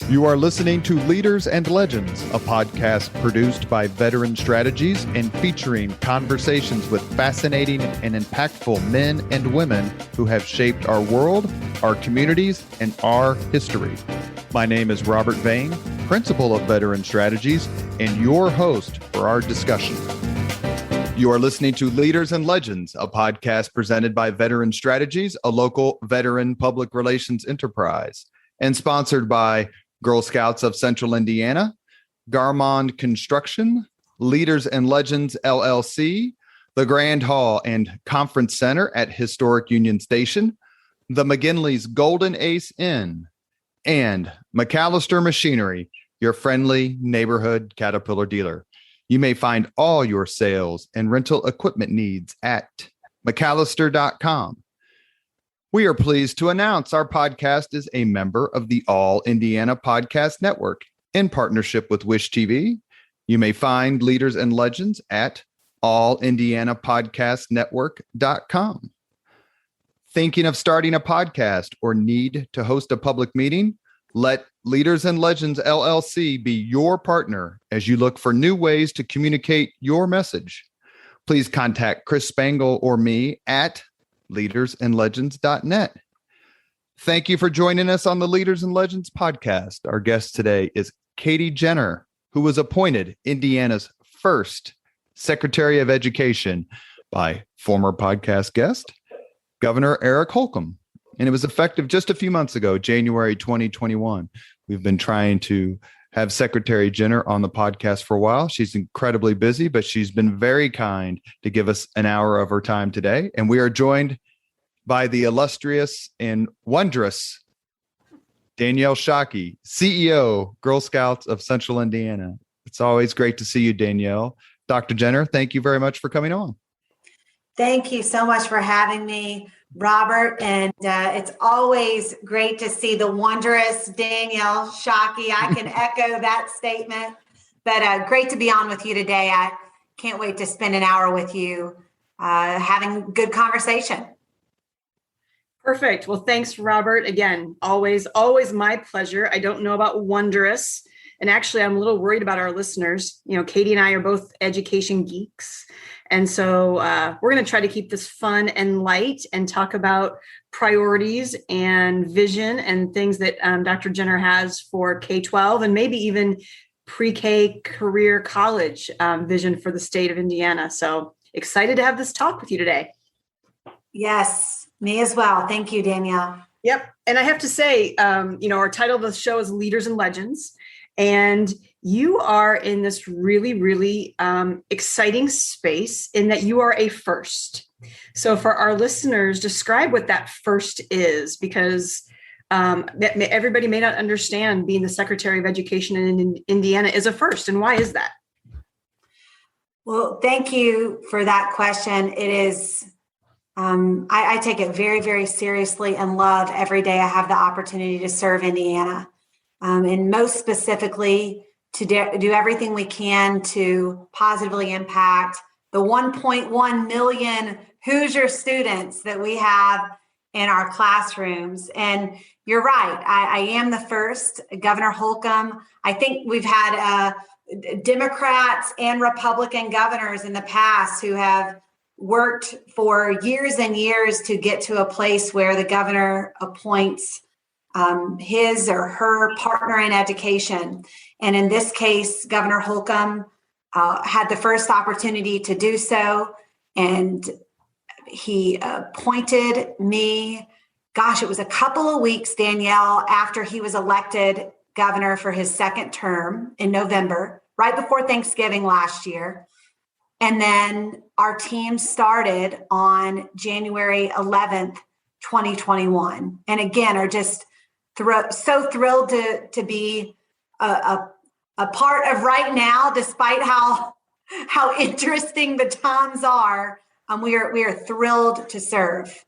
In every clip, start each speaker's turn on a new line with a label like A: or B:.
A: You are listening to Leaders and Legends, a podcast produced by Veteran Strategies and featuring conversations with fascinating and impactful men and women who have shaped our world, our communities, and our history. My name is Robert Vane, Principal of Veteran Strategies, and your host for our discussion. You are listening to Leaders and Legends, a podcast presented by Veteran Strategies, a local veteran public relations enterprise, and sponsored by Girl Scouts of Central Indiana, Garmond Construction, Leaders and Legends LLC, the Grand Hall and Conference Center at Historic Union Station, the McGinley's Golden Ace Inn, and McAllister Machinery, your friendly neighborhood Caterpillar dealer. You may find all your sales and rental equipment needs at McAllister.com. We are pleased to announce our podcast is a member of the All Indiana Podcast Network in partnership with Wish TV. You may find Leaders and Legends at allindianapodcastnetwork.com. Thinking of starting a podcast or need to host a public meeting? Let Leaders and Legends LLC be your partner as you look for new ways to communicate your message. Please contact Chris Spangle or me at leadersandlegends.net. Thank you for joining us on the Leaders and Legends podcast. Our guest today is Katie Jenner, who was appointed Indiana's first Secretary of Education by former podcast guest, Governor Eric Holcomb. And it was effective just a few months ago, January 2021. We've been trying to have Secretary Jenner on the podcast for a while. She's incredibly busy, but she's been very kind to give us an hour of her time today. And we are joined by the illustrious and wondrous Danielle Shockey, CEO, Girl Scouts of Central Indiana. It's always great to see you, Danielle. Dr. Jenner, thank you very much for coming on.
B: Thank you so much for having me, Robert. And it's always great to see the wondrous Danielle Shockey. I can echo that statement, but great to be on with you today. I can't wait to spend an hour with you having good conversation.
C: Perfect. Well, thanks, Robert. Again, always my pleasure. I don't know about wondrous. And actually, I'm a little worried about our listeners. You know, Katie and I are both education geeks. And so we're going to try to keep this fun and light and talk about priorities and vision and things that Dr. Jenner has for K-12 and maybe even pre-K career college vision for the state of Indiana. So excited to have this talk with you today.
B: Yes, me as well. Thank you, Danielle.
C: Yep. And I have to say, our title of the show is Leaders and Legends. And you are in this really, really exciting space in that you are a first. So for our listeners, describe what that first is, because everybody may not understand being the Secretary of Education in Indiana is a first. And why is that?
B: Well, thank you for that question. It is, I take it very, very seriously and love every day I have the opportunity to serve Indiana. And most specifically, to do everything we can to positively impact the 1.1 million Hoosier students that we have in our classrooms. And you're right, I am the first. Governor Holcomb, I think we've had Democrats and Republican governors in the past who have worked for years and years to get to a place where the governor appoints his or her partner in education. And in this case, Governor Holcomb had the first opportunity to do so. And he appointed me, it was a couple of weeks, Danielle, after he was elected governor for his second term in November, right before Thanksgiving last year. And then our team started on January 11th, 2021. And again, are just so thrilled to be a part of right now, despite how interesting the times are. We are thrilled to serve.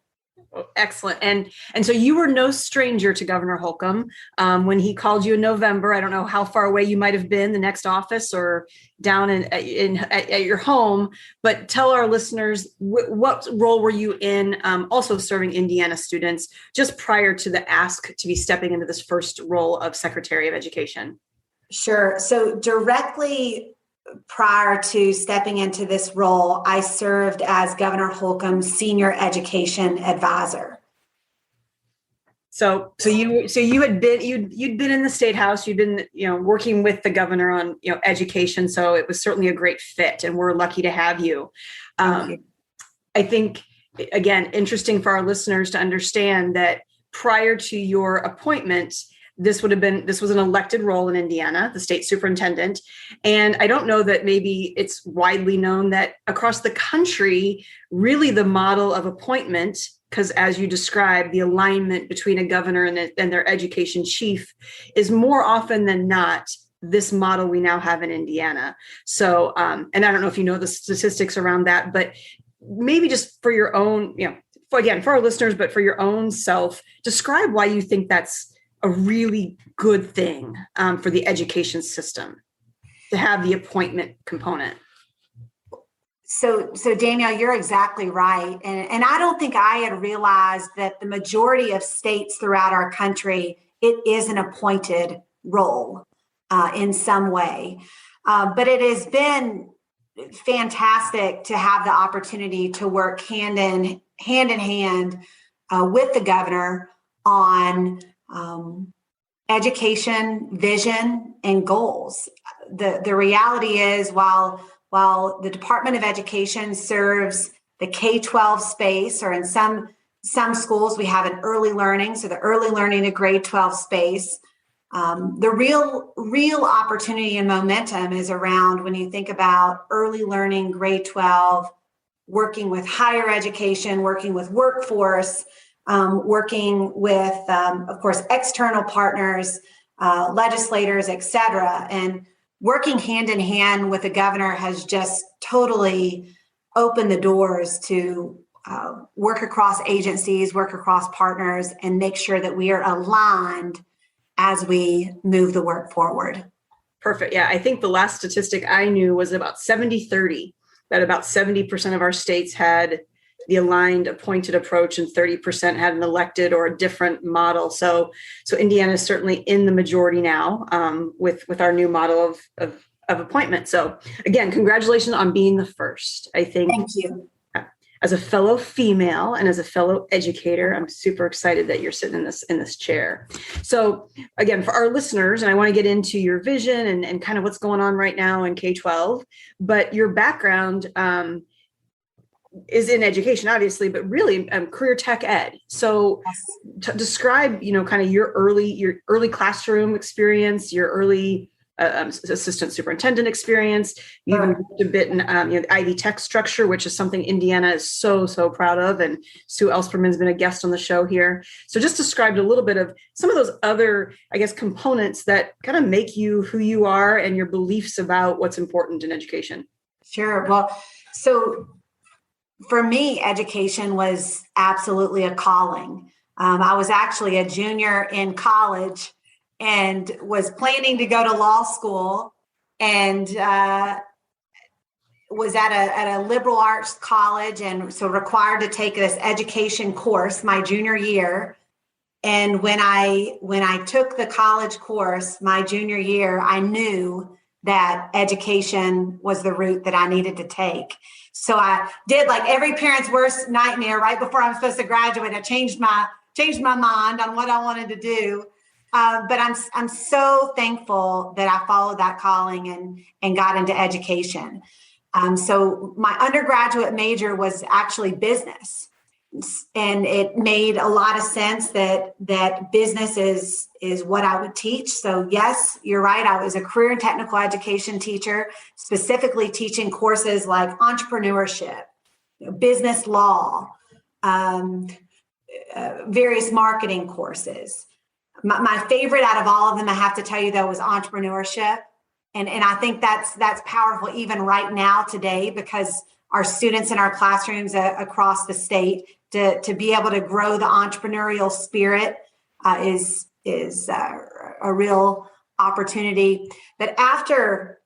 C: Oh, excellent. And so you were no stranger to Governor Holcomb when he called you in November. I don't know how far away you might have been, the next office or down at your home, but tell our listeners what role were you in also serving Indiana students just prior to the ask to be stepping into this first role of Secretary of Education?
B: Sure. So directly prior to stepping into this role, I served as Governor Holcomb's senior education advisor.
C: So you had been you'd been in the State House, you'd been working with the governor on education. So it was certainly a great fit, and we're lucky to have you. I think again, interesting for our listeners to understand that prior to your appointment, this was an elected role in Indiana, the state superintendent. And I don't know that maybe it's widely known that across the country, really the model of appointment, because as you described, the alignment between a governor and their education chief is more often than not this model we now have in Indiana. So, and I don't know if you know the statistics around that, but maybe just for your own, for our listeners, but for your own self, describe why you think that's a really good thing for the education system to have the appointment component.
B: So Danielle, you're exactly right. And I don't think I had realized that the majority of states throughout our country, it is an appointed role in some way. But it has been fantastic to have the opportunity to work hand in hand with the governor on education, vision, and goals. The reality is, while the Department of Education serves the K-12 space, or in some schools we have an early learning, so the early learning to grade 12 space, the real opportunity and momentum is around when you think about early learning, grade 12, working with higher education, working with workforce, working with, of course, external partners, legislators, et cetera. And working hand in hand with the governor has just totally opened the doors to work across agencies, work across partners, and make sure that we are aligned as we move the work forward.
C: Perfect. Yeah, I think the last statistic I knew was about 70-30, that about 70% of our states had the aligned appointed approach and 30% had an elected or a different model. So Indiana is certainly in the majority now with our new model of appointment. So again, congratulations on being the first. I think
B: Thank you.
C: As a fellow female and as a fellow educator, I'm super excited that you're sitting in this chair. So again, for our listeners, and I want to get into your vision and kind of what's going on right now in K-12, but your background is in education, obviously, but really career tech ed. So describe, kind of your early classroom experience, your early assistant superintendent experience. You even worked a bit in the Ivy Tech structure, which is something Indiana is so proud of. And Sue Elsperman's been a guest on the show here. So just described a little bit of some of those other, I guess, components that kind of make you who you are and your beliefs about what's important in education.
B: Sure. Well, so for me, education was absolutely a calling. I was actually a junior in college and was planning to go to law school, and was at a liberal arts college, and so required to take this education course my junior year. And when I took the college course my junior year, I knew that education was the route that I needed to take. So I did like every parent's worst nightmare. Right before I'm supposed to graduate, I changed my mind on what I wanted to do. But I'm so thankful that I followed that calling and got into education. So my undergraduate major was actually business, and it made a lot of sense that business is what I would teach. So yes, you're right. I was a career and technical education teacher, specifically teaching courses like entrepreneurship, business law, various marketing courses. My favorite out of all of them, I have to tell you, though, was entrepreneurship. And I think that's powerful even right now today, because our students in our classrooms across the state to be able to grow the entrepreneurial spirit is a real opportunity. But after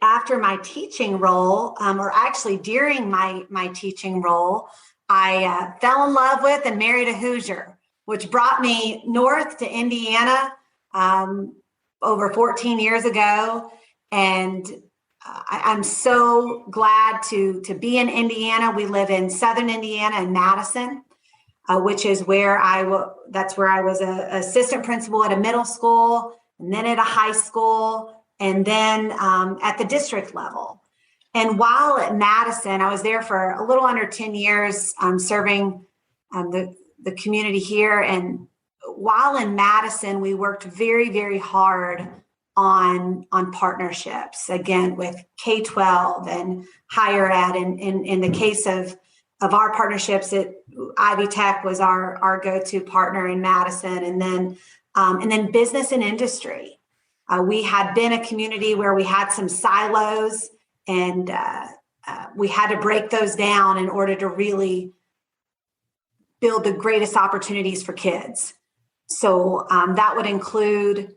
B: my teaching role, or actually during my teaching role, I fell in love with and married a Hoosier, which brought me north to Indiana over 14 years ago. And I'm so glad to be in Indiana. We live in Southern Indiana in Madison, which is where that's where I was an assistant principal at a middle school, and then at a high school, and then at the district level. And while at Madison, I was there for a little under 10 years, serving the community here. And while in Madison, we worked very, very hard on partnerships, again, with K-12 and higher ed. And in the case of our partnerships, Ivy Tech was our go-to partner in Madison, and then business and industry. We had been a community where we had some silos, and we had to break those down in order to really build the greatest opportunities for kids. So that would include,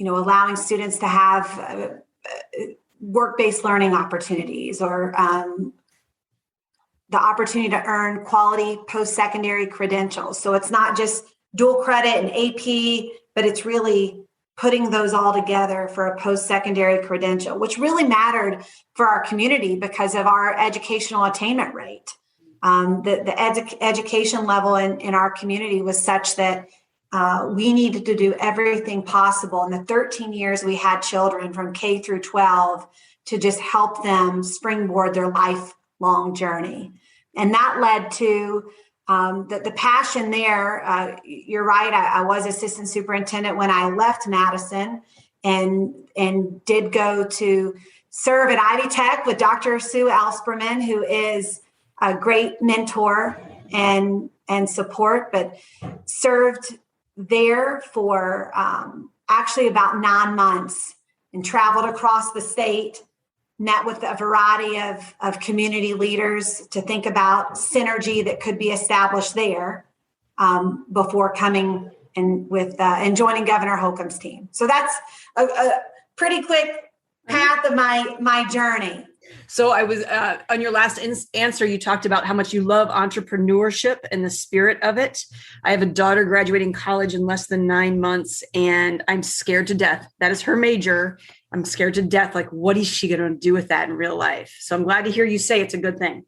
B: allowing students to have work-based learning opportunities, or the opportunity to earn quality post-secondary credentials. So it's not just dual credit and AP, but it's really putting those all together for a post-secondary credential, which really mattered for our community because of our educational attainment rate. The education level in our community was such that we needed to do everything possible in the 13 years we had children from K through 12 to just help them springboard their lifelong journey. And that led to the passion there. You're right. I was assistant superintendent when I left Madison, and did go to serve at Ivy Tech with Dr. Sue Alsperman, who is a great mentor and support, but served there for actually about 9 months and traveled across the state, met with a variety of community leaders to think about synergy that could be established there before coming and joining Governor Holcomb's team. So that's a pretty quick path of my journey.
C: So I was on your last answer, you talked about how much you love entrepreneurship and the spirit of it. I have a daughter graduating college in less than 9 months, and I'm scared to death. That is her major. I'm scared to death. Like, what is she going to do with that in real life? So I'm glad to hear you say it's a good thing.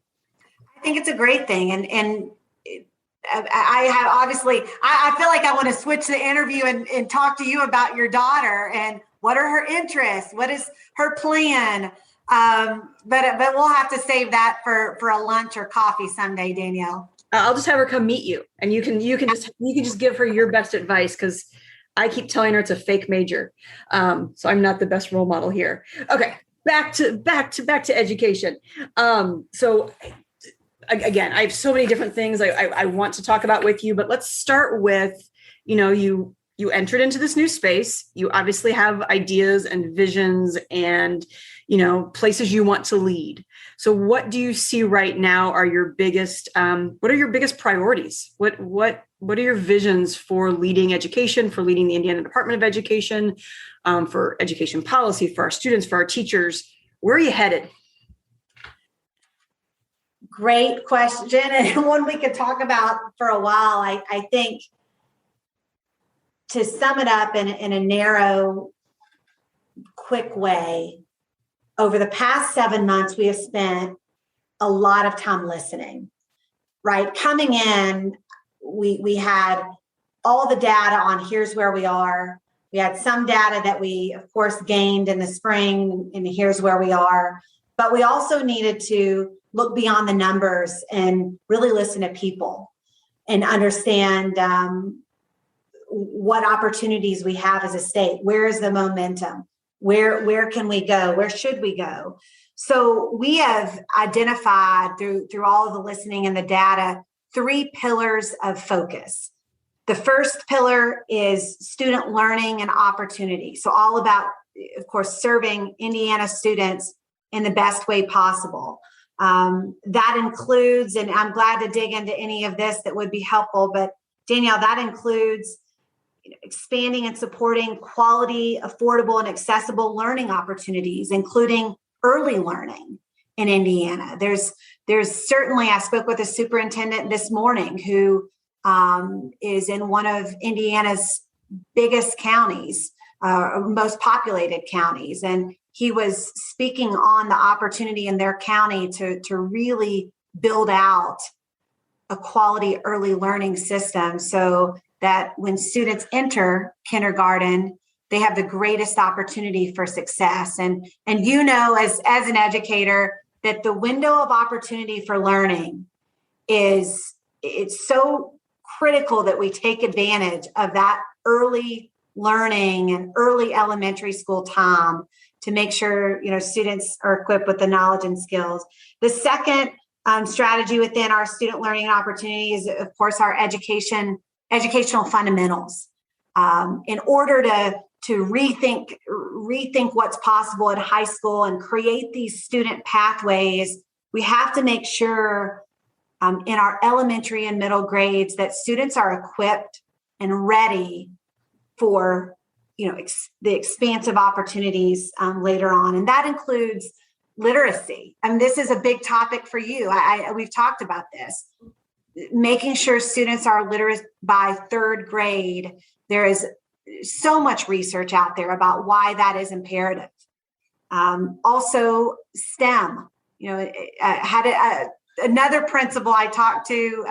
B: I think it's a great thing. And I have obviously, I feel like I want to switch the interview and talk to you about your daughter and what are her interests? What is her plan? But we'll have to save that for a lunch or coffee someday, Danielle.
C: I'll just have her come meet you, and you can just give her your best advice, because I keep telling her it's a fake major. So I'm not the best role model here. Okay, back to education. So again, I have so many different things I want to talk about with you, but let's start with, you entered into this new space. You obviously have ideas and visions and, places you want to lead. So what do you see right now are your biggest, what are your biggest priorities? What are your visions for leading education, for leading the Indiana Department of Education, for education policy, for our students, for our teachers? Where are you headed?
B: Great question. And one we could talk about for a while. I think, to sum it up in a narrow, quick way, over the past 7 months, we have spent a lot of time listening, right? Coming in, we had all the data on here's where we are. We had some data that we, of course, gained in the spring, and here's where we are. But we also needed to look beyond the numbers and really listen to people and understand what opportunities we have as a state. Where is the momentum? Where can we go? Where should we go? So we have identified through all of the listening and the data 3 pillars of focus. The first pillar is student learning and opportunity. So all about, of course, serving Indiana students in the best way possible. That includes, and I'm glad to dig into any of this that would be helpful, but Danielle, that includes expanding and supporting quality, affordable, and accessible learning opportunities, including early learning in Indiana. There's certainly, I spoke with a superintendent this morning who is in one of Indiana's biggest counties, most populated counties. And he was speaking on the opportunity in their county to really build out a quality early learning system so that when students enter kindergarten, they have the greatest opportunity for success. And you know, as an educator, that the window of opportunity for learning it's so critical that we take advantage of that early learning and early elementary school time to make sure, students are equipped with the knowledge and skills. The second strategy within our student learning opportunity is, of course, our educational fundamentals. In order to rethink what's possible at high school and create these student pathways, we have to make sure in our elementary and middle grades that students are equipped and ready for the expansive opportunities later on. And that includes literacy. And this is a big topic for you. We've talked about this. Making sure students are literate by third grade. There is so much research out there about why that is imperative. Also, STEM. Another principal I talked to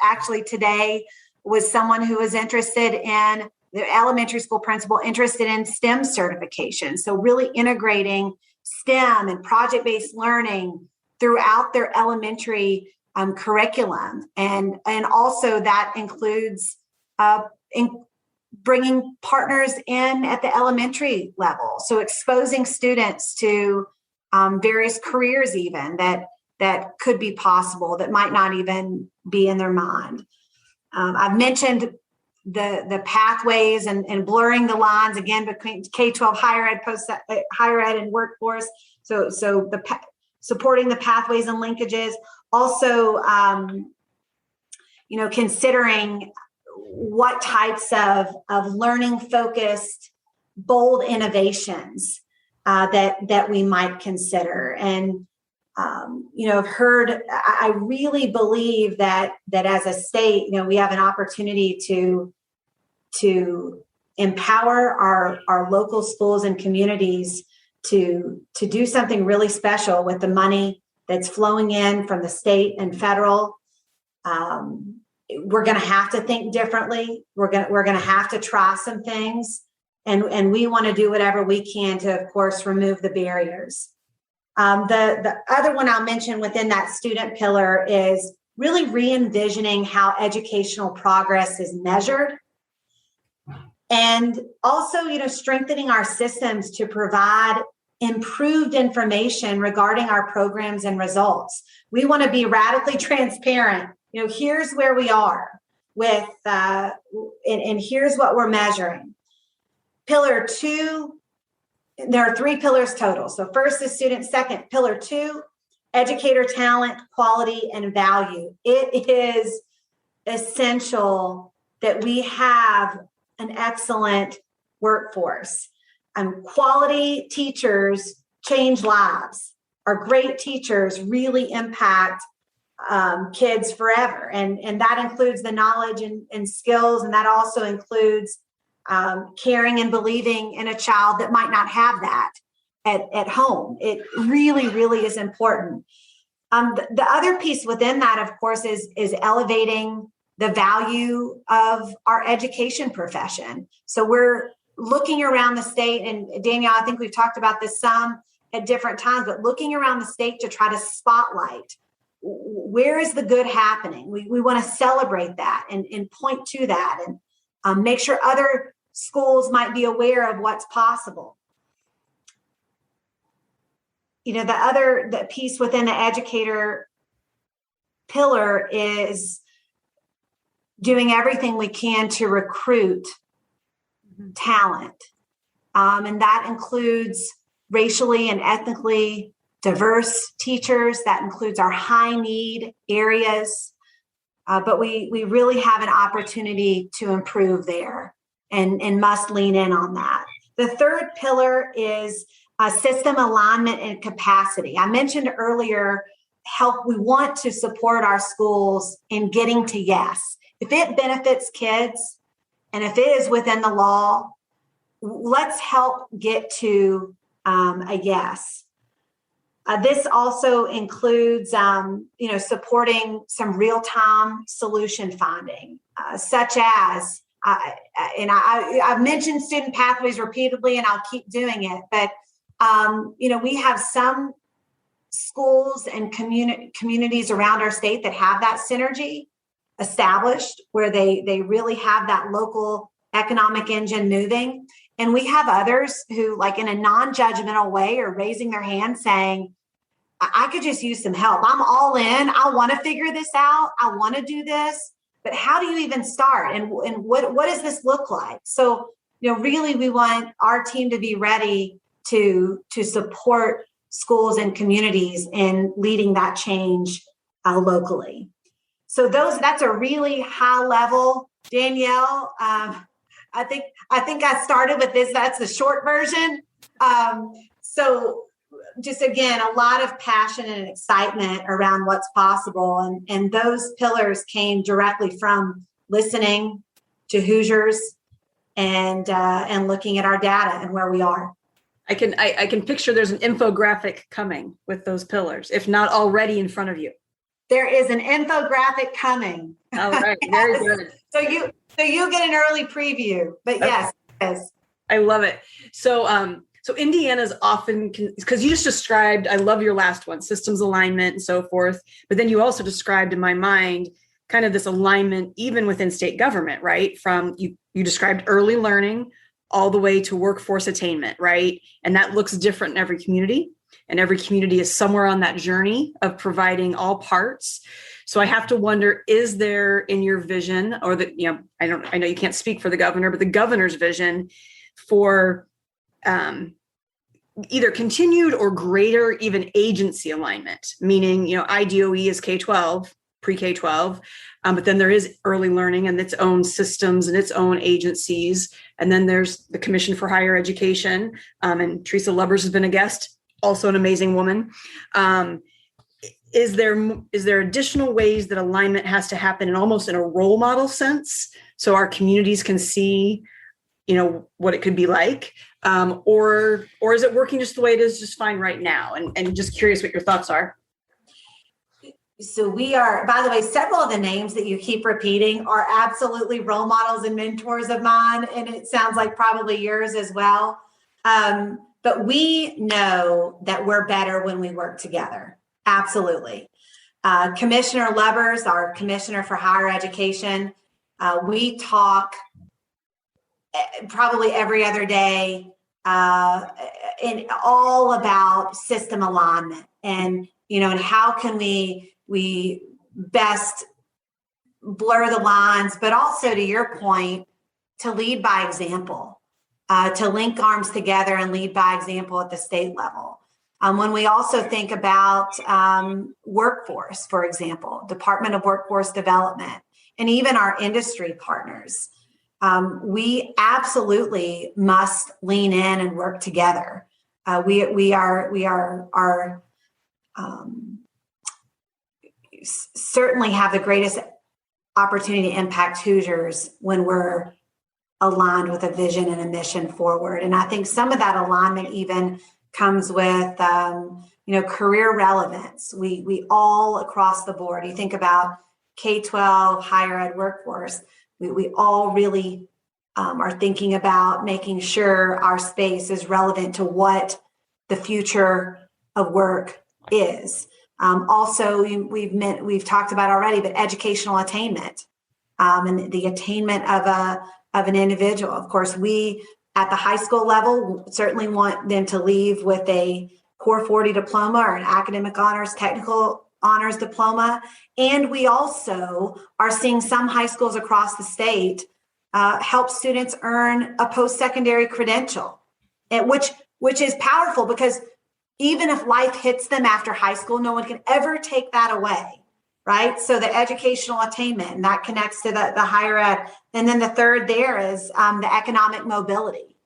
B: actually today was someone who was interested in the elementary school principal interested in STEM certification. So really integrating STEM and project-based learning throughout their elementary curriculum. And also that includes bringing partners in at the elementary level. So exposing students to various careers even that could be possible, that might not even be in their mind. I've mentioned the pathways and blurring the lines again between K-12 higher ed, higher ed and workforce. So supporting the pathways and linkages. Also, considering what types of learning focused, bold innovations that we might consider. And I've heard. I really believe that as a state, we have an opportunity to empower our local schools and communities to do something really special with the money that's flowing in from the state and federal. We're going to have to think differently. We're going to have to try some things, and we want to do whatever we can to, of course, remove the barriers. The other one I'll mention within that student pillar is really re-envisioning how educational progress is measured, and also, strengthening our systems to provide improved information regarding our programs and results. We want to be radically transparent. Here's where we are with, and here's what we're measuring. Pillar 2, there are 3 pillars total. So first is student, second, pillar 2, educator talent, quality, and value. It is essential that we have an excellent workforce. Quality teachers change lives. Our great teachers really impact kids forever. And that includes the knowledge and skills. And that also includes caring and believing in a child that might not have that at home. It really, really is important. The other piece within that, of course, is elevating the value of our education profession. So we're looking around the state, and Danielle, I think we've talked about this some at different times, but looking around the state to try to spotlight where is the good happening. We want to celebrate that and point to that and make sure other schools might be aware of what's possible. The piece within the educator pillar is doing everything we can to recruit talent. And that includes racially and ethnically diverse teachers. That includes our high need areas. But we really have an opportunity to improve there and must lean in on that. The third pillar is system alignment and capacity. I mentioned earlier, we want to support our schools in getting to yes. If it benefits kids and if it is within the law, let's help get to a yes. This also includes, supporting some real-time solution finding, such as, I've mentioned student pathways repeatedly, and I'll keep doing it. But we have some schools and communities around our state that have that synergy established, where they really have that local economic engine moving. And we have others who, like in a non-judgmental way, are raising their hand saying, I could just use some help. I'm all in. I want to figure this out. I want to do this. But how do you even start? And what does this look like? So, really we want our team to be ready to support schools and communities in leading that change locally. So that's a really high level, Danielle. I think I started with this. That's the short version. So just again, a lot of passion and excitement around what's possible. And those pillars came directly from listening to Hoosiers and looking at our data and where we are.
C: I can picture there's an infographic coming with those pillars, if not already in front of you.
B: There is an infographic coming.
C: All right, very good.
B: So you'll get an early preview, but yes, yes.
C: I love it. So Indiana's often, because you just described, I love your last one, systems alignment and so forth, but then you also described in my mind kind of this alignment even within state government, right? From you described early learning all the way to workforce attainment, right? And that looks different in every community, and every community is somewhere on that journey of providing all parts. So I have to wonder, is there in your vision, or I know you can't speak for the governor, but the governor's vision for either continued or greater even agency alignment, meaning, IDOE is K-12, pre-K-12, but then there is early learning and its own systems and its own agencies. And then there's the Commission for Higher Education, and Teresa Lubbers has been a guest, also an amazing woman. Is there additional ways that alignment has to happen, and almost in a role model sense, so our communities can see, what it could be like, or is it working just the way it is, just fine right now? And just curious what your thoughts are.
B: So we are, by the way, several of the names that you keep repeating are absolutely role models and mentors of mine, and it sounds like probably yours as well. But we know that we're better when we work together. Absolutely. Commissioner Lubbers, our Commissioner for Higher Education, we talk probably every other day and all about system alignment and how can we best blur the lines, but also, to your point, to lead by example, to link arms together and lead by example at the state level. When we also think about workforce, for example, Department of Workforce Development, and even our industry partners, we absolutely must lean in and work together. We are certainly have the greatest opportunity to impact Hoosiers when we're aligned with a vision and a mission forward. And I think some of that alignment even comes with, career relevance. We all across the board, you think about K-12, higher ed workforce, we all really are thinking about making sure our space is relevant to what the future of work is. Also, we've talked about already, but educational attainment and the attainment of an individual. Of course, we at the high school level certainly want them to leave with a Core 40 diploma or an academic honors, technical honors diploma. And we also are seeing some high schools across the state help students earn a post-secondary credential, which is powerful because even if life hits them after high school, no one can ever take that away, right? So the educational attainment, and that connects to the higher ed. And then the third there is the economic mobility.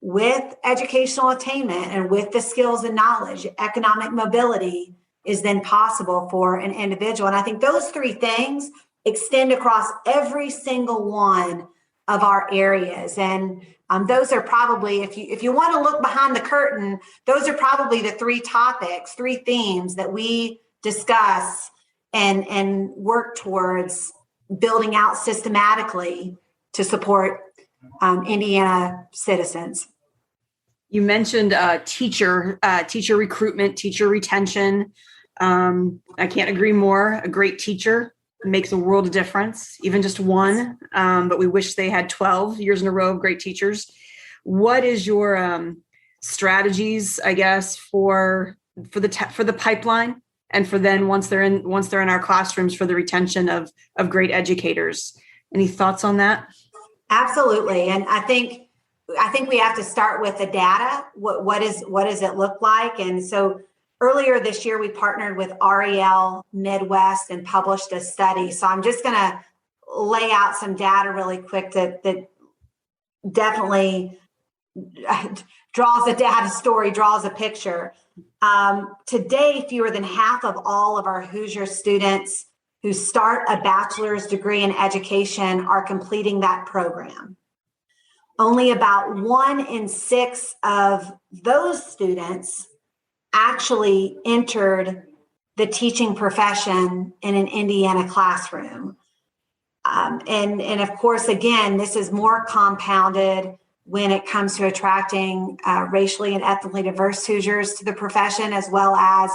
B: With educational attainment and with the skills and knowledge, economic mobility is then possible for an individual. And I think those three things extend across every single one of our areas. And those are probably, if you want to look behind the curtain, those are probably the three topics, three themes that we discuss and work towards building out systematically to support Indiana citizens.
C: You mentioned teacher recruitment, teacher retention. I can't agree more. A great teacher makes a world of difference, even just one. But we wish they had 12 years in a row of great teachers. What is your strategies, I guess, for the pipeline, and for then once they're in our classrooms, for the retention of great educators? Any thoughts on that?
B: Absolutely, and I think we have to start with the data. What does it look like? And so earlier this year, we partnered with REL Midwest and published a study. So I'm just going to lay out some data really quick that definitely draws a data story, draws a picture. Today, fewer than half of all of our Hoosier students who start a bachelor's degree in education are completing that program. Only about 1 in 6 of those students actually entered the teaching profession in an Indiana classroom. And of course, again, this is more compounded when it comes to attracting racially and ethnically diverse Hoosiers to the profession, as well as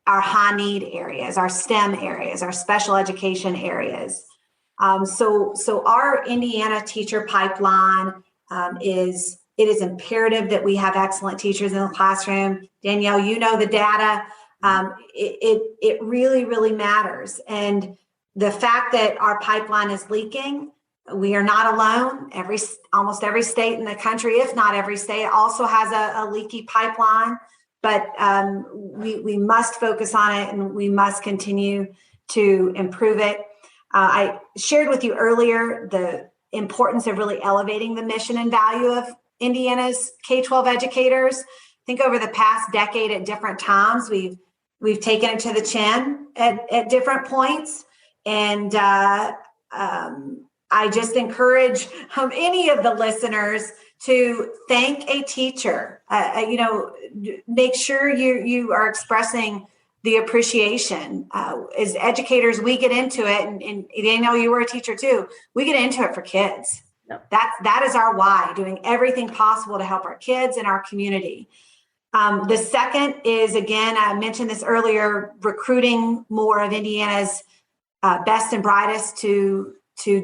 B: our high need areas, our STEM areas, our special education areas. So our Indiana teacher pipeline is imperative that we have excellent teachers in the classroom. Danielle, you know the data. It really, really matters. And the fact that our pipeline is leaking, we are not alone. Almost every state in the country, if not every state, also has a leaky pipeline. But we must focus on it, and we must continue to improve it. I shared with you earlier the importance of really elevating the mission and value of Indiana's K-12 educators. I think over the past decade at different times, we've taken it to the chin at different points. And I just encourage any of the listeners to thank a teacher. Make sure you are expressing the appreciation. As educators, we get into it, and Danielle, you were a teacher too. We get into it for kids. Yep. That is our why, doing everything possible to help our kids and our community. The second is, again, I mentioned this earlier, recruiting more of Indiana's best and brightest to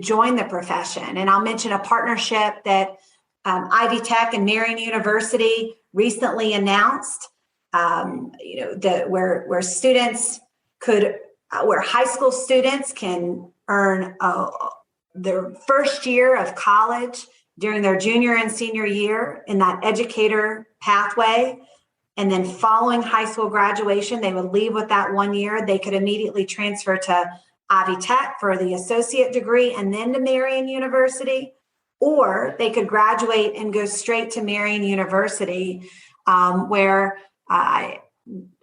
B: join the profession. And I'll mention a partnership that Ivy Tech and Marian University recently announced. Where high school students can earn their first year of college during their junior and senior year in that educator pathway. And then following high school graduation, they would leave with that 1 year. They could immediately transfer to Ivy Tech for the associate degree and then to Marian University, or they could graduate and go straight to Marian University, where I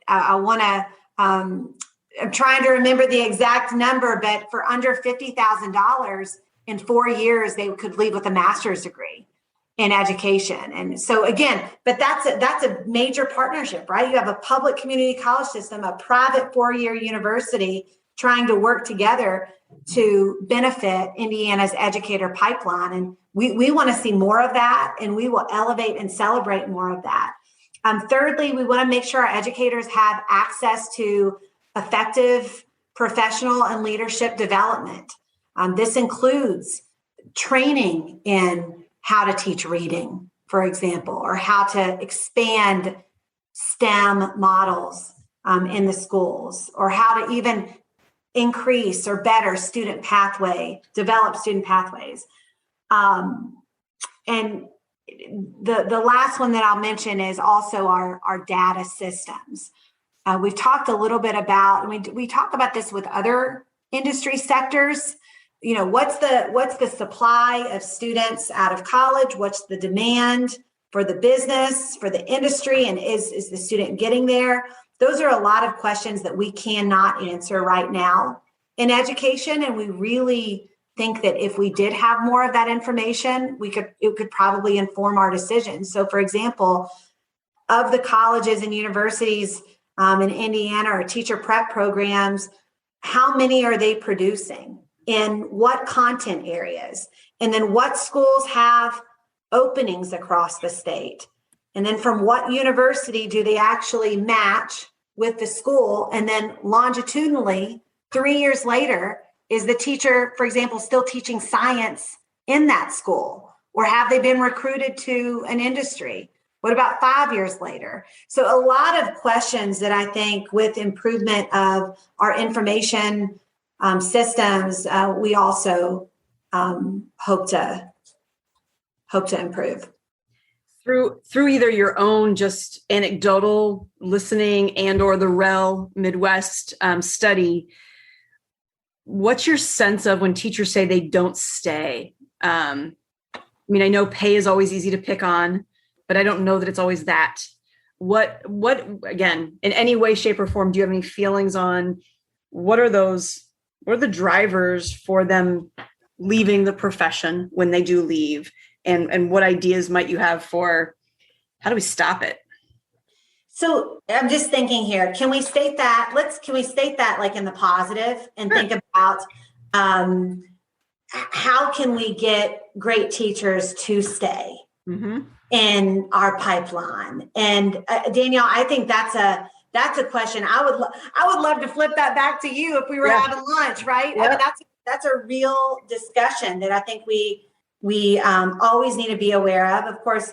B: want to, I'm trying to remember the exact number, but for under $50,000 in 4 years, they could leave with a master's degree in education. And so again, but that's a major partnership, right? You have a public community college system, a private 4-year university trying to work together to benefit Indiana's educator pipeline. And we want to see more of that, and we will elevate and celebrate more of that. Thirdly, we want to make sure our educators have access to effective professional and leadership development. This includes training in how to teach reading, for example, or how to expand STEM models in the schools, or how to even increase or better develop student pathways. And the last one that I'll mention is also our data systems. We've talked a little bit about, we talk about this with other industry sectors. What's the supply of students out of college? What's the demand for the business, for the industry, and is the student getting there? Those are a lot of questions that we cannot answer right now in education, and we really think that if we did have more of that information, it could probably inform our decisions. So, for example, of the colleges and universities in Indiana or teacher prep programs, how many are they producing? In what content areas? And then what schools have openings across the state? And then from what university do they actually match with the school? And then longitudinally, 3 years later, is the teacher, for example, still teaching science in that school? Or have they been recruited to an industry? What about 5 years later? So a lot of questions that I think with improvement of our information systems, we also hope to improve.
C: Through either your own just anecdotal listening and or the REL Midwest study, what's your sense of when teachers say they don't stay? I know pay is always easy to pick on, but I don't know that it's always that. What again, in any way, shape, or form, do you have any feelings on what are the drivers for them leaving the profession when they do leave? And what ideas might you have for how do we stop it?
B: So I'm just thinking here, can we state that like in the positive and think about how can we get great teachers to stay in our pipeline? And Danielle, I think that's a question. I would love to flip that back to you if we were having lunch, right? Yeah. I mean, that's a real discussion that I think we always need to be aware of. Of course,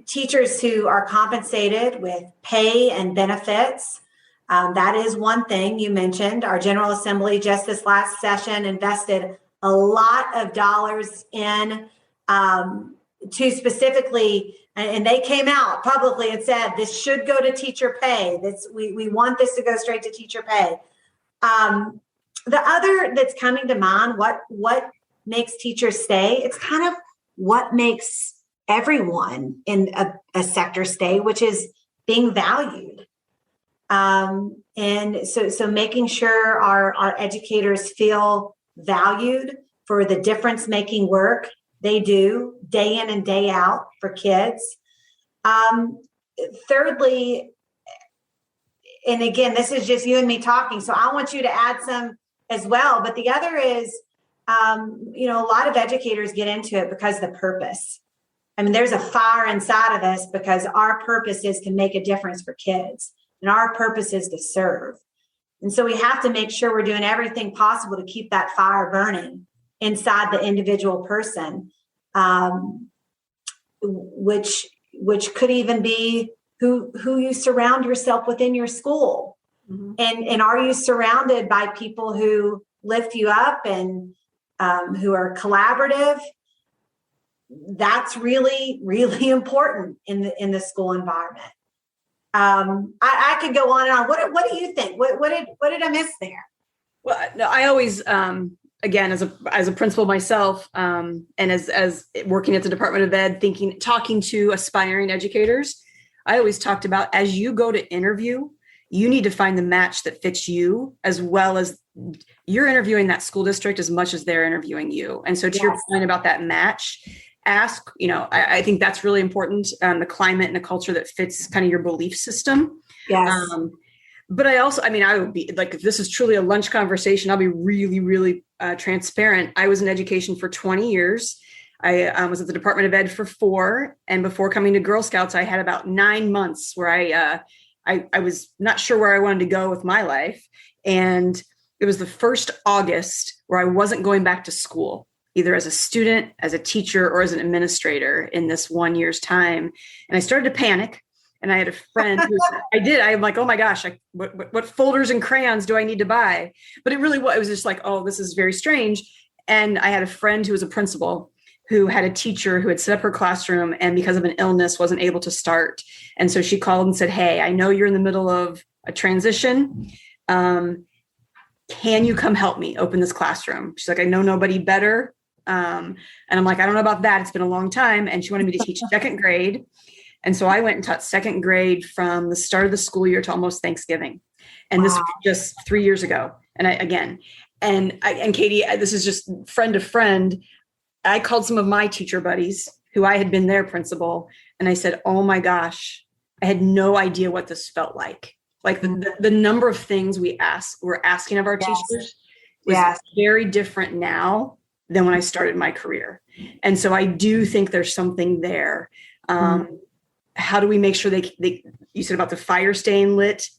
B: teachers who are compensated with pay and benefits, that is one thing you mentioned. Our General Assembly just this last session invested a lot of dollars in to specifically, and they came out publicly and said this should go to teacher pay. We want this to go straight to teacher pay. The other that's coming to mind, what makes teachers stay? It's kind of what makes everyone in a sector stay, which is being valued. And so making sure our educators feel valued for the difference-making work they do day in and day out for kids. Thirdly, and again, this is just you and me talking, so I want you to add some as well. But the other is, a lot of educators get into it because of the purpose. I mean, there's a fire inside of us because our purpose is to make a difference for kids, and our purpose is to serve. And so we have to make sure we're doing everything possible to keep that fire burning inside the individual person, which could even be who you surround yourself with in your school. Mm-hmm. And are you surrounded by people who lift you up and who are collaborative? That's really, really important in the school environment. I could go on and on. What do you think? What did I miss there?
C: Well, no, I always, again, as a principal myself, and as working at the Department of Ed, talking to aspiring educators, I always talked about, as you go to interview, you need to find the match that fits you, as well as you're interviewing that school district as much as they're interviewing you. And so to your point about that match, ask, I think that's really important, the climate and the culture that fits kind of your belief system.
B: Yes.
C: But I also, I would be like, if this is truly a lunch conversation, I'll be really, really transparent. I was in education for 20 years. I was at the Department of Ed for 4. And before coming to Girl Scouts, I had about 9 months where I was not sure where I wanted to go with my life. And it was the first August where I wasn't going back to school, either as a student, as a teacher, or as an administrator in this 1 year's time. And I started to panic. And I had a friend who I'm like, oh my gosh, what folders and crayons do I need to buy? But it was just like, oh, this is very strange. And I had a friend who was a principal who had a teacher who had set up her classroom and because of an illness wasn't able to start. And so she called and said, "Hey, I know you're in the middle of a transition. Can you come help me open this classroom?" She's like, "I know nobody better." And I'm like, "I don't know about that. It's been a long time." And she wanted me to teach second grade. And so I went and taught second grade from the start of the school year to almost Thanksgiving. And this was just 3 years ago. And Katie, this is just friend to friend. I called some of my teacher buddies who I had been their principal. And I said, "Oh my gosh, I had no idea what this felt like." Like the number of things we're asking of our teachers was very different now than when I started my career. And so I do think there's something there. How do we make sure you said about the fire staying lit,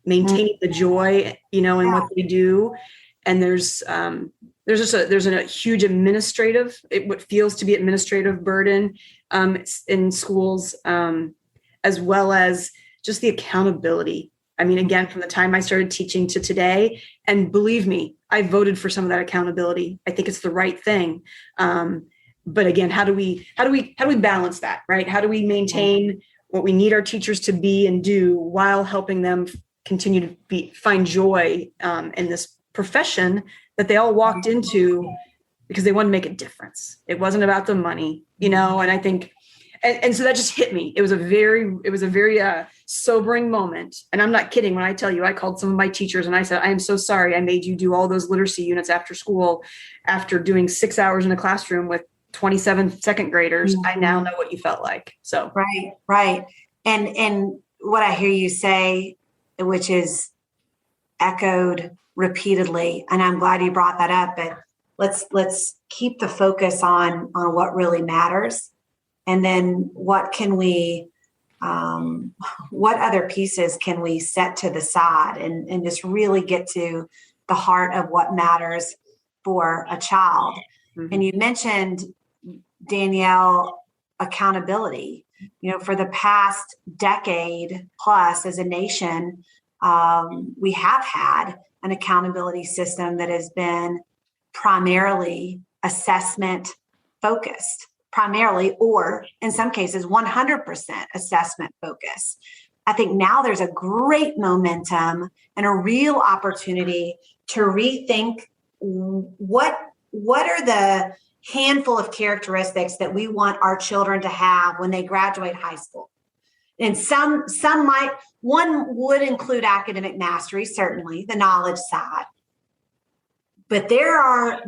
C: maintaining the joy, in what they do. And there's a huge administrative, what feels to be administrative burden in schools, as well as just the accountability. I mean, again, from the time I started teaching to today, and believe me, I voted for some of that accountability. I think it's the right thing. But again, how do we balance that, right? How do we maintain what we need our teachers to be and do while helping them continue to find joy in this profession that they all walked into because they wanted to make a difference. It wasn't about the money, and I think, and so that just hit me. It was a very sobering moment. And I'm not kidding when I tell you, I called some of my teachers and I said, "I am so sorry I made you do all those literacy units after school after doing 6 hours in a classroom with 27 second graders. I now know what you felt like." So
B: right. And what I hear you say, which is echoed repeatedly, and I'm glad you brought that up, but let's keep the focus on what really matters. And then what other pieces can we set to the side and just really get to the heart of what matters for a child. Mm-hmm. And you mentioned, Danielle, accountability. For the past decade plus as a nation, we have had an accountability system that has been primarily assessment focused, or in some cases, 100% assessment focused. I think now there's a great momentum and a real opportunity to rethink what are the handful of characteristics that we want our children to have when they graduate high school. And one would include academic mastery, certainly the knowledge side. But there are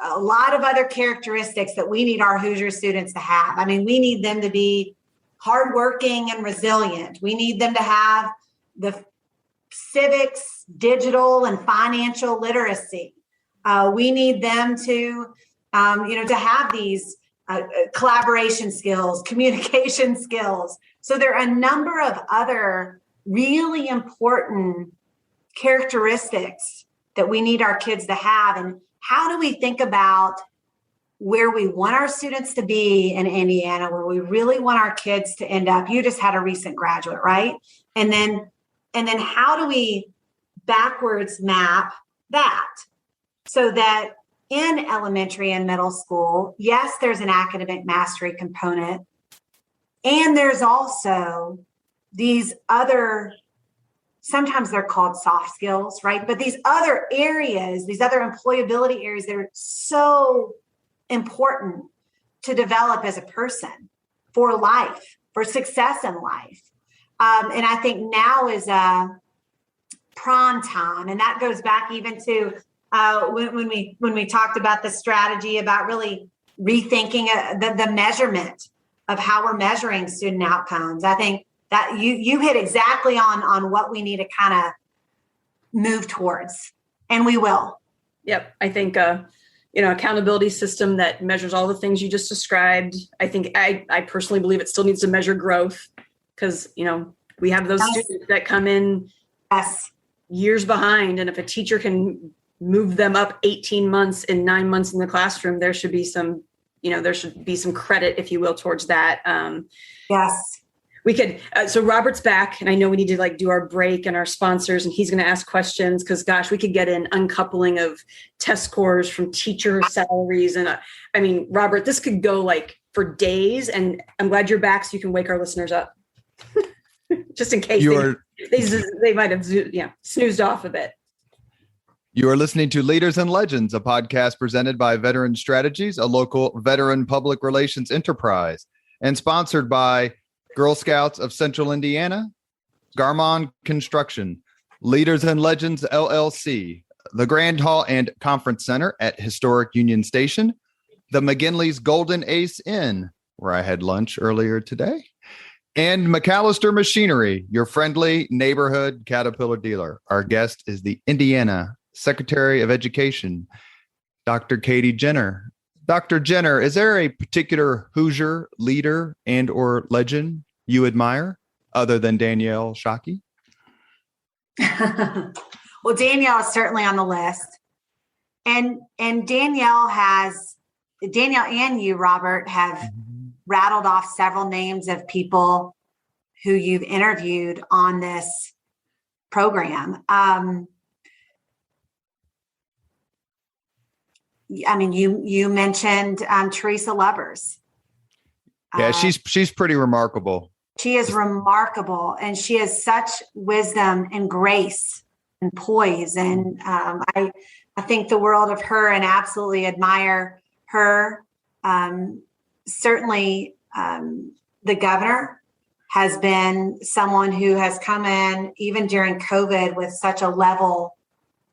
B: a lot of other characteristics that we need our Hoosier students to have. I mean, we need them to be hardworking and resilient. We need them to have the civics, digital, and financial literacy. We need them to have these collaboration skills, communication skills. So there are a number of other really important characteristics that we need our kids to have. And how do we think about where we want our students to be in Indiana, where we really want our kids to end up? You just had a recent graduate, right? And then how do we backwards map that so that in elementary and middle school, yes, there's an academic mastery component, and there's also these other, sometimes they're called soft skills, right? But these other areas, these other employability areas, they're so important to develop as a person for life, for success in life. And I think now is a prime time. And that goes back even to when we talked about the strategy about really rethinking the measurement of how we're measuring student outcomes. I think that you hit exactly on what we need to kind of move towards, and we will.
C: Yep. I think, accountability system that measures all the things you just described. I think I personally believe it still needs to measure growth because, we have those students that come in years behind. And if a teacher can move them up 18 months and 9 months in the classroom, there should be some credit, if you will, towards that.
B: Yes.
C: We could, so Robert's back, and I know we need to like do our break and our sponsors, and he's going to ask questions because, gosh, we could get an uncoupling of test scores from teacher salaries. And I mean, Robert, this could go like for days, and I'm glad you're back so you can wake our listeners up just in case they might have snoozed off a bit.
A: You are listening to Leaders and Legends, a podcast presented by Veteran Strategies, a local veteran public relations enterprise, and sponsored by Girl Scouts of Central Indiana, Garmon Construction, Leaders and Legends LLC, the Grand Hall and Conference Center at Historic Union Station, the McGinley's Golden Ace Inn, where I had lunch earlier today, and McAllister Machinery, your friendly neighborhood Caterpillar dealer. Our guest is the Indiana Secretary of Education, Dr. Katie Jenner. Dr. Jenner, is there a particular Hoosier leader and or legend you admire other than Danielle Shockey?
B: Well, Danielle is certainly on the list. And Danielle and you, Robert, have rattled off several names of people who you've interviewed on this program. I mean, you mentioned Teresa Lubbers.
A: Yeah, she's pretty remarkable.
B: She is remarkable, and she has such wisdom and grace and poise. And I think the world of her and absolutely admire her. Certainly, the governor has been someone who has come in even during COVID with such a level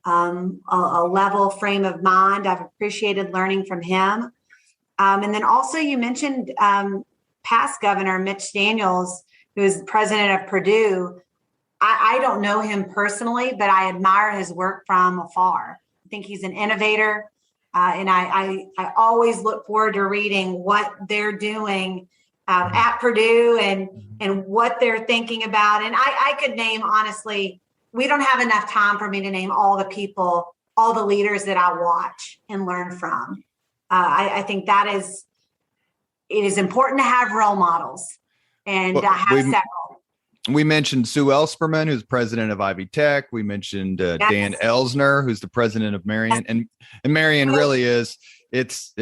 B: frame of mind. I've appreciated learning from him. And then also you mentioned past Governor Mitch Daniels, who is the president of Purdue. I don't know him personally, but I admire his work from afar. I think he's an innovator. And I always look forward to reading what they're doing at Purdue and what they're thinking about. And I could name, honestly, we don't have enough time for me to name all the people, all the leaders that I watch and learn from. I think it is important to have role models, and I have several.
A: We mentioned Sue Ellsperman, who's president of Ivy Tech. We mentioned Dan Elsner, who's the president of Marion, and Marion really is it's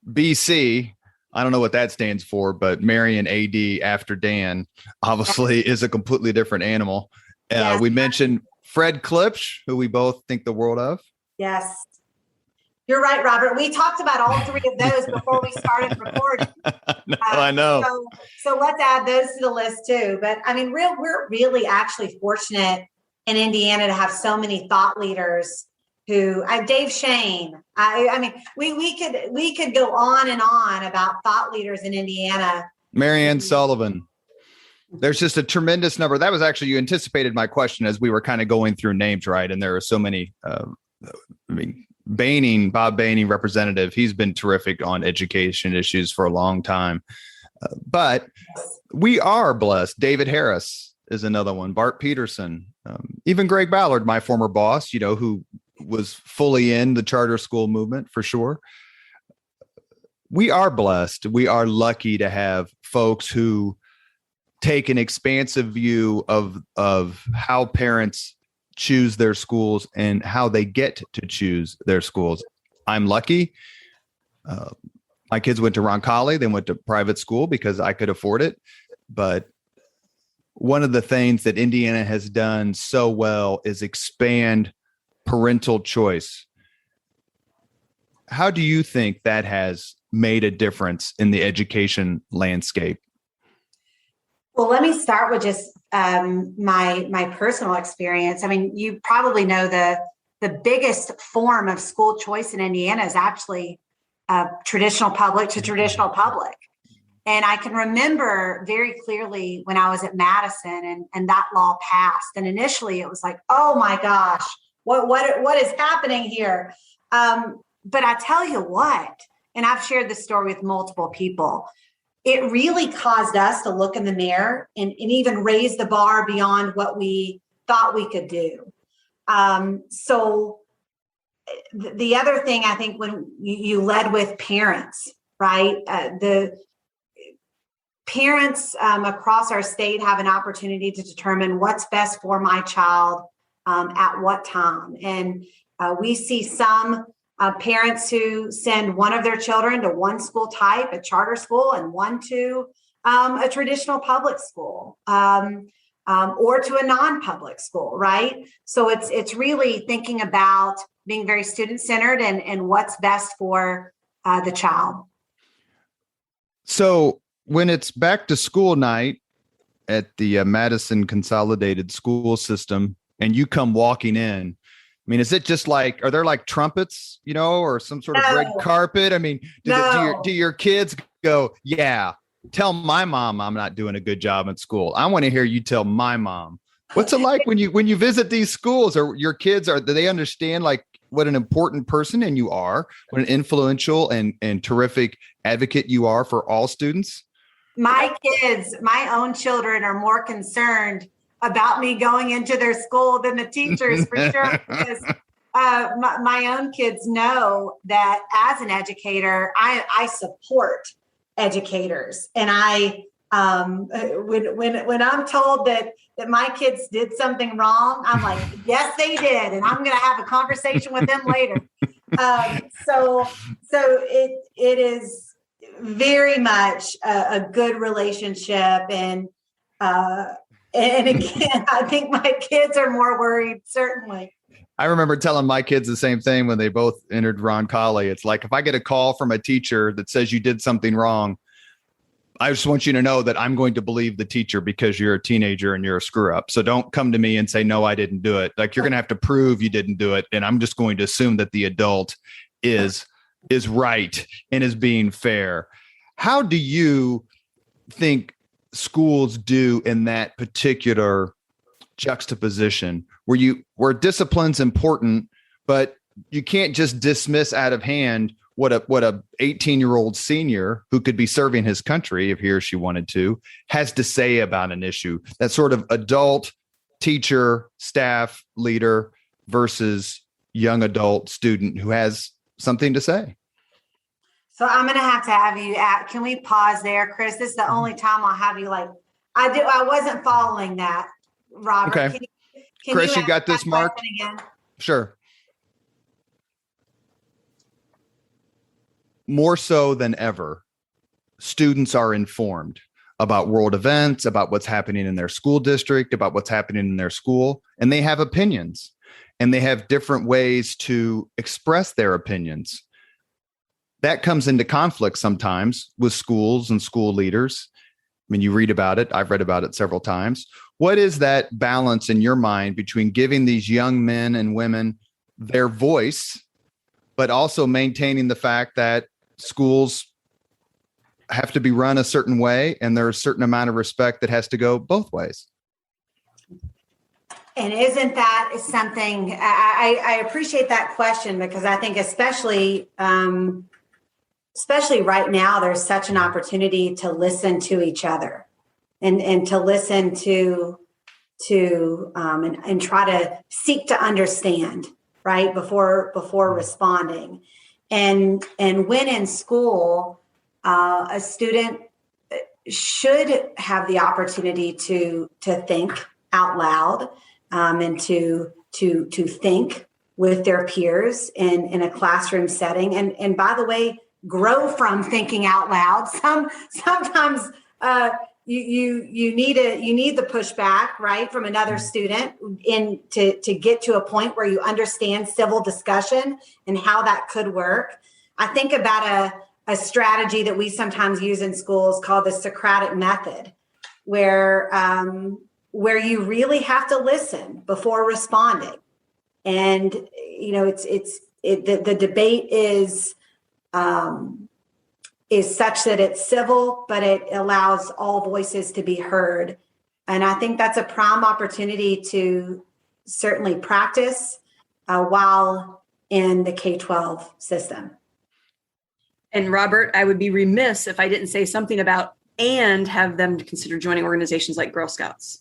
A: BC. I don't know what that stands for, but Marion AD after Dan obviously is a completely different animal. We mentioned Fred Klipsch, who we both think the world of.
B: Yes. You're right, Robert. We talked about all three of those before we started recording.
A: I know.
B: So let's add those to the list too. But I mean, we're really actually fortunate in Indiana to have so many thought leaders who, Dave Shane. I mean, we could go on and on about thought leaders in Indiana.
A: Marianne Sullivan. There's just a tremendous number. That was actually, you anticipated my question as we were kind of going through names, right? And there are so many, Bob Boehning, representative, he's been terrific on education issues for a long time. But we are blessed. David Harris is another one. Bart Peterson, even Greg Ballard, my former boss, who was fully in the charter school movement for sure. We are blessed. We are lucky to have folks who take an expansive view of how parents choose their schools and how they get to choose their schools. I'm lucky. My kids went to Roncalli. They went to private school because I could afford it. But one of the things that Indiana has done so well is expand parental choice. How do you think that has made a difference in the education landscape?
B: Well, let me start with just my personal experience. I mean, you probably know the biggest form of school choice in Indiana is actually traditional public to traditional public. And I can remember very clearly when I was at Madison and that law passed. And initially it was like, oh my gosh, what is happening here? But I tell you what, and I've shared this story with multiple people, it really caused us to look in the mirror and even raise the bar beyond what we thought we could do. So the other thing, I think, when you led with parents, right? parents across our state have an opportunity to determine what's best for my child at what time. And we see some parents who send one of their children to one school type, a charter school, and one to a traditional public school or to a non-public school, right? So it's really thinking about being very student-centered and what's best for the child.
A: So when it's back to school night at the Madison Consolidated School System and you come walking in, I mean, is it just like, are there like trumpets, or some sort of red carpet? I mean, do your kids go, yeah, tell my mom I'm not doing a good job at school. I want to hear you tell my mom. What's it like when you visit these schools? Or your kids, do they understand like what an important person and you are, what an influential and terrific advocate you are for all students?
B: My kids, my own children, are more concerned about me going into their school than the teachers, for sure. Because my own kids know that as an educator, I support educators, and I when I'm told that my kids did something wrong, I'm like, yes, they did, and I'm going to have a conversation with them later. So it is very much a good relationship, and again, I think my kids are more worried, certainly.
A: I remember telling my kids the same thing when they both entered Roncalli. It's like, if I get a call from a teacher that says you did something wrong, I just want you to know that I'm going to believe the teacher because you're a teenager and you're a screw up. So don't come to me and say, no, I didn't do it. Like, you're going to have to prove you didn't do it. And I'm just going to assume that the adult is right and is being fair. How do you think schools do in that particular juxtaposition where discipline's important, but you can't just dismiss out of hand what a 18-year-old senior who could be serving his country, if he or she wanted to, has to say about an issue? That sort of adult teacher, staff, leader versus young adult student who has something to say.
B: So I'm going to have you can we pause there, Chris? This is the only time I'll have you I wasn't following that, Robert.
A: Okay. Chris, you got this marked?
B: Again?
A: Sure. More so than ever, students are informed about world events, about what's happening in their school district, about what's happening in their school, and they have opinions, and they have different ways to express their opinions. That comes into conflict sometimes with schools and school leaders. I mean, you read about it. I've read about it several times. What is that balance in your mind between giving these young men and women their voice, but also maintaining the fact that schools have to be run a certain way and there's a certain amount of respect that has to go both ways?
B: And isn't that something, I appreciate that question, because I think especially right now, there's such an opportunity to listen to each other and to listen to and try to seek to understand, right, before responding. And when in school, a student should have the opportunity to think out loud and to think with their peers in a classroom setting. And by the way, grow from thinking out loud. Sometimes you need the pushback, right, from another student to get to a point where you understand civil discussion and how that could work. I think about a strategy that we sometimes use in schools called the Socratic method, where you really have to listen before responding. And the debate is such that it's civil, but it allows all voices to be heard. And I think that's a prime opportunity to certainly practice while in the K-12 system.
C: And Robert, I would be remiss if I didn't say something about and have them consider joining organizations like Girl Scouts.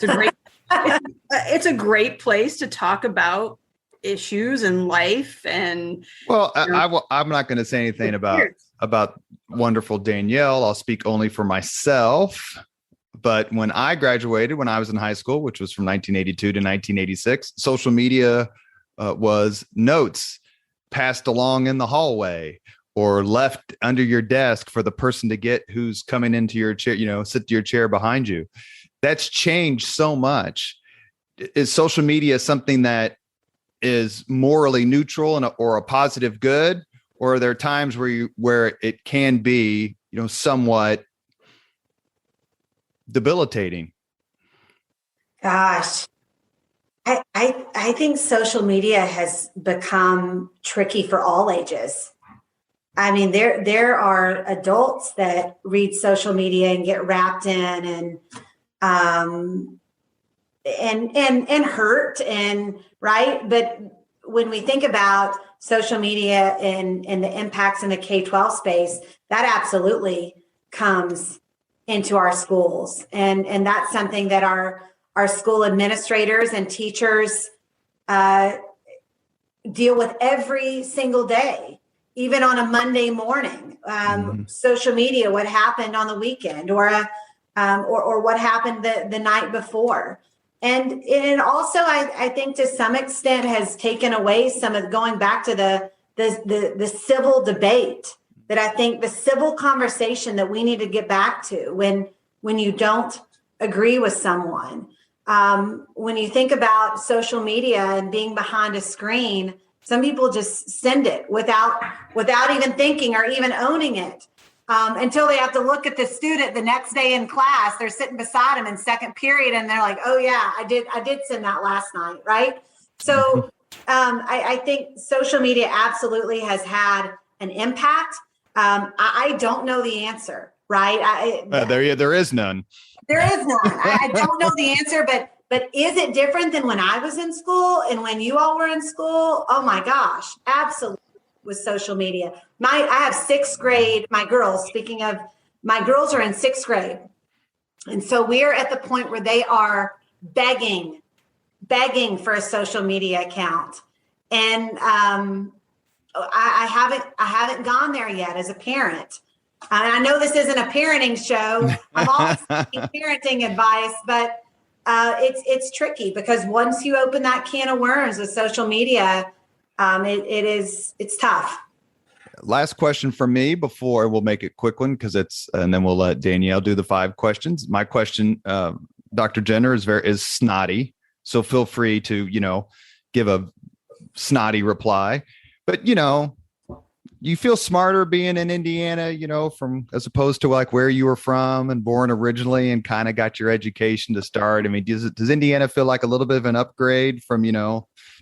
C: It's a great place to talk about issues in life. And
A: I'm not going to say anything about about wonderful Danielle. I'll speak only for myself. But when I graduated, when I was in high school, which was from 1982 to 1986, social media was notes passed along in the hallway or left under your desk for the person to get who's coming into your chair, sit to your chair behind you. That's changed so much. Is social media something that is morally neutral or a positive good? Or are there times where it can be, somewhat debilitating?
B: Gosh, I think social media has become tricky for all ages. I mean, there are adults that read social media and get wrapped in and hurt and right. But when we think about social media and the impacts in the K-12 space, that absolutely comes into our schools. And that's something that our school administrators and teachers deal with every single day, even on a Monday morning. Social media, what happened on the weekend or what happened the night before. And it also, I think to some extent has taken away some of going back to the civil debate, that I think the civil conversation that we need to get back to when you don't agree with someone. When you think about social media and being behind a screen, some people just send it without even thinking or even owning it. Until they have to look at the student the next day in class. They're sitting beside them in second period and they're like, oh yeah, I did send that last night, right? So I think social media absolutely has had an impact. I don't know the answer, right?
A: There is none.
B: There is none. I don't know the answer, but is it different than when I was in school and when you all were in school? Oh my gosh, absolutely. With social media. I have sixth grade, my girls, speaking of, my girls are in sixth grade. And so we're at the point where they are begging for a social media account. And I haven't gone there yet as a parent. And I know this isn't a parenting show. I'm always giving parenting advice, but it's tricky because once you open that can of worms with social media, it's tough.
A: Last question for me before we'll make it quick one and then we'll let Danielle do the 5 questions. My question, Dr. Jenner, is snotty. So feel free to, give a snotty reply, but you feel smarter being in Indiana, as opposed to like where you were from and born originally and kind of got your education to start. I mean, does Indiana feel like a little bit of an upgrade from,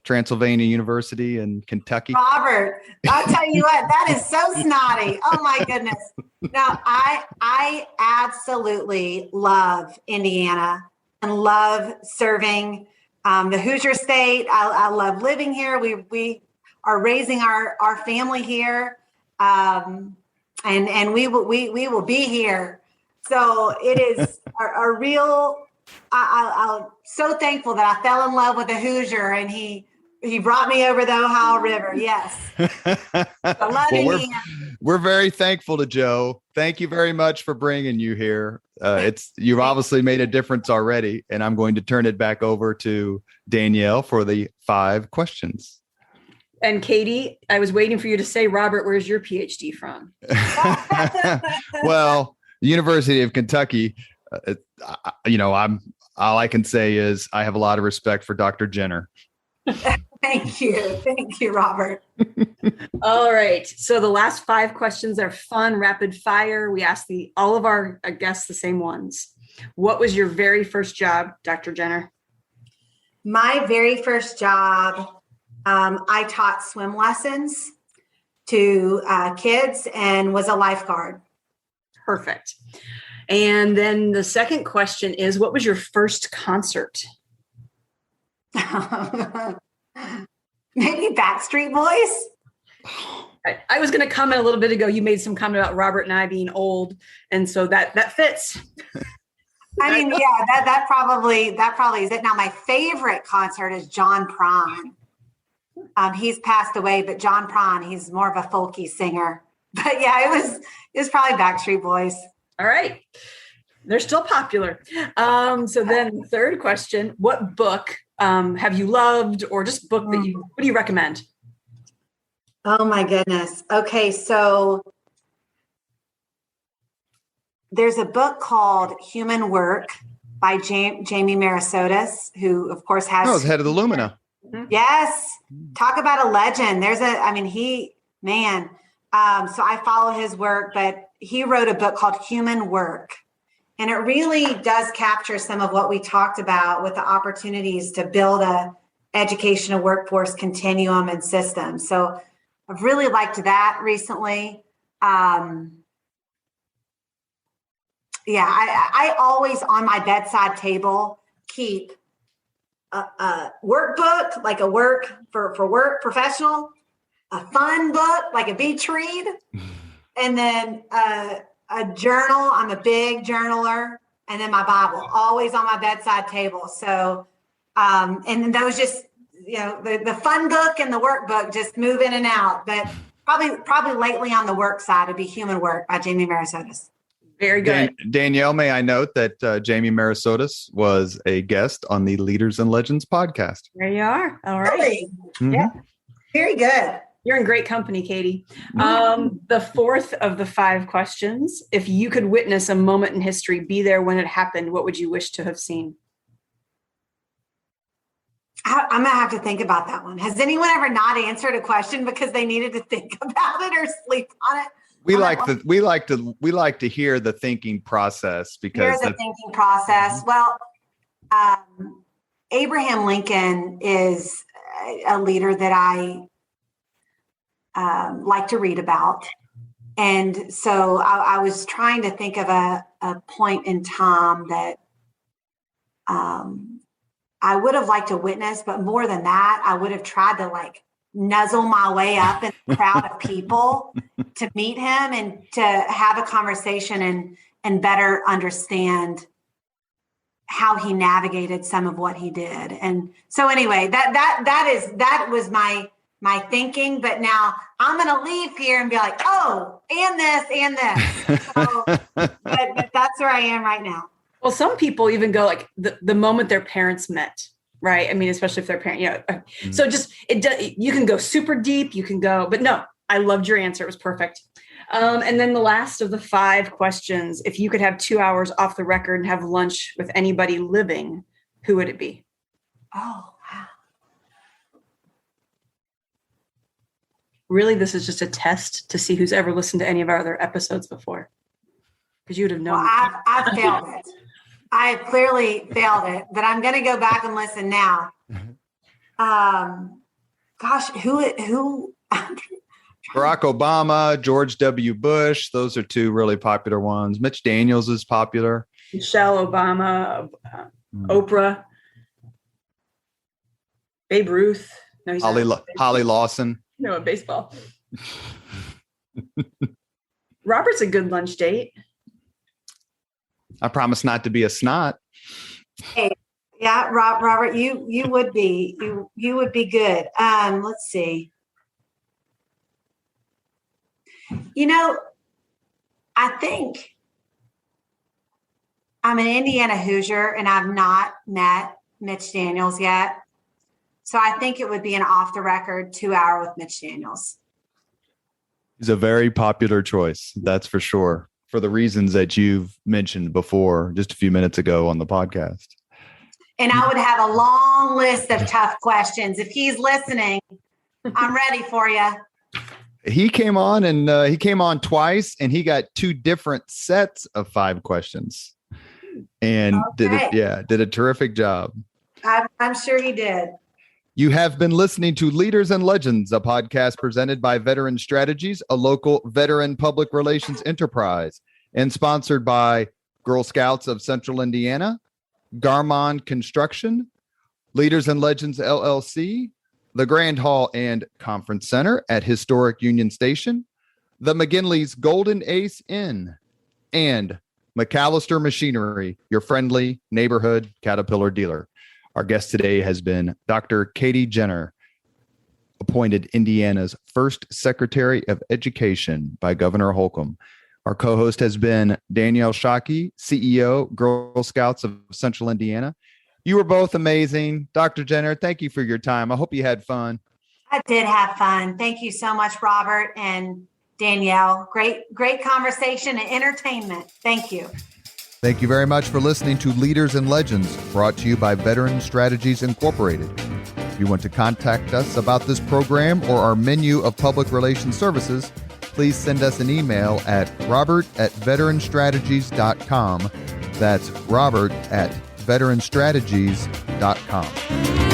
A: Transylvania University in Kentucky?
B: Robert, I'll tell you what, that is so snotty. Oh my goodness. Now, I absolutely love Indiana and love serving the Hoosier State. I love living here. We are raising our family here, and we will be here. So it is a real. I'm so thankful that I fell in love with a Hoosier, and he brought me over the Ohio River. Yes.
A: We're very thankful to Joe. Thank you very much for bringing you here. You've obviously made a difference already, and I'm going to turn it back over to Danielle for the 5 questions.
C: And Katie, I was waiting for you to say, Robert, where's your PhD from?
A: Well, the University of Kentucky, all I can say is I have a lot of respect for Dr. Jenner.
B: Thank you, Robert.
C: All right. So the last 5 questions are fun, rapid fire. We asked all of our guests the same ones. What was your very first job, Dr. Jenner?
B: My very first job, I taught swim lessons to kids and was a lifeguard.
C: Perfect. And then the second question is, what was your first concert?
B: Maybe Backstreet Boys.
C: I was going to comment a little bit ago. You made some comment about Robert and I being old, and so that fits.
B: I mean, yeah, that probably is it. Now, my favorite concert is John Prine. He's passed away, but John Prine, he's more of a folky singer. But yeah, it was probably Backstreet Boys.
C: All right. They're still popular. So then the third question, what book have you loved, or just book what do you recommend?
B: Oh my goodness. Okay. So there's a book called Human Work by Jamie Marasotis, who of course has
A: head of the Lumina.
B: Yes. Talk about a legend. So I follow his work, but he wrote a book called Human Work. And it really does capture some of what we talked about with the opportunities to build a educational workforce continuum and system. So I've really liked that recently. I always on my bedside table keep a workbook, like a work for work professional, a fun book, like a beach read, and then a journal. I'm a big journaler, and then my Bible, always on my bedside table. So, and then those just, the fun book and the workbook just move in and out. But probably lately on the work side would be Human Work by Jamie Marasotis.
C: Very good.
A: Danielle, may I note that Jamie Marasotis was a guest on the Leaders and Legends podcast.
C: There you are. All right.
B: Really?
A: Mm-hmm.
B: Yeah. Very good.
C: You're in great company, Katie. The fourth of the 5 questions, if you could witness a moment in history, be there when it happened, what would you wish to have seen?
B: I'm going to have to think about that one. Has anyone ever not answered a question because they needed to think about it or sleep on it?
A: We like to hear the thinking process because
B: thinking process. Well, Abraham Lincoln is a leader that I like to read about. And so I was trying to think of a point in time that I would have liked to witness, but more than that, I would have tried to nuzzle my way up in a crowd of people to meet him and to have a conversation and better understand how he navigated some of what he did. And so anyway, that was my thinking, but now I'm going to leave here and be like, oh, and this. So, but that's where I am right now.
C: Well, some people even go the moment their parents met, right? I mean, especially if their parent, so just, you can go super deep, but no, I loved your answer. It was perfect. And then the last of the 5 questions, if you could have 2 hours off the record and have lunch with anybody living, who would it be?
B: Oh, wow.
C: Really, this is just a test to see who's ever listened to any of our other episodes before. Because you would have known.
B: Well, I've failed it. I clearly failed it, but I'm going to go back and listen now. Gosh, who?
A: Barack Obama, George W. Bush. Those are 2 really popular ones. Mitch Daniels is popular.
C: Michelle Obama, Oprah, Babe Ruth. No, he's
A: Holly Lawson.
C: No, in baseball. Robert's a good lunch date.
A: I promise not to be a snot.
B: Hey, yeah, Robert, you would be you would be good. Let's see. I think I'm an Indiana Hoosier, and I've not met Mitch Daniels yet. So I think it would be an off the record 2 hour with Mitch Daniels.
A: He's a very popular choice. That's for sure. For the reasons that you've mentioned before, just a few minutes ago on the podcast.
B: And I would have a long list of tough questions. If he's listening, I'm ready for you.
A: He came on twice, and he got 2 different sets of 5 questions, and did a terrific job.
B: I'm sure he did.
A: You have been listening to Leaders and Legends, a podcast presented by Veteran Strategies, a local veteran public relations enterprise, and sponsored by Girl Scouts of Central Indiana, Garmon Construction, Leaders and Legends LLC, the Grand Hall and Conference Center at Historic Union Station, the McGinley's Golden Ace Inn, and McAllister Machinery, your friendly neighborhood Caterpillar dealer. Our guest today has been Dr. Katie Jenner. appointed Indiana's first Secretary of Education by Governor Holcomb. Our co-host has been Danielle Shockey, CEO, Girl Scouts of Central Indiana. You were both amazing. Dr. Jenner, thank you for your time. I hope you had fun.
B: I did have fun. Thank you so much, Robert and Danielle. Great conversation and entertainment. Thank you.
A: Thank you very much for listening to Leaders and Legends, brought to you by Veteran Strategies Incorporated. If you want to contact us about this program or our menu of public relations services, please send us an email at robert@veteranstrategies.com. That's robert@veteranstrategies.com.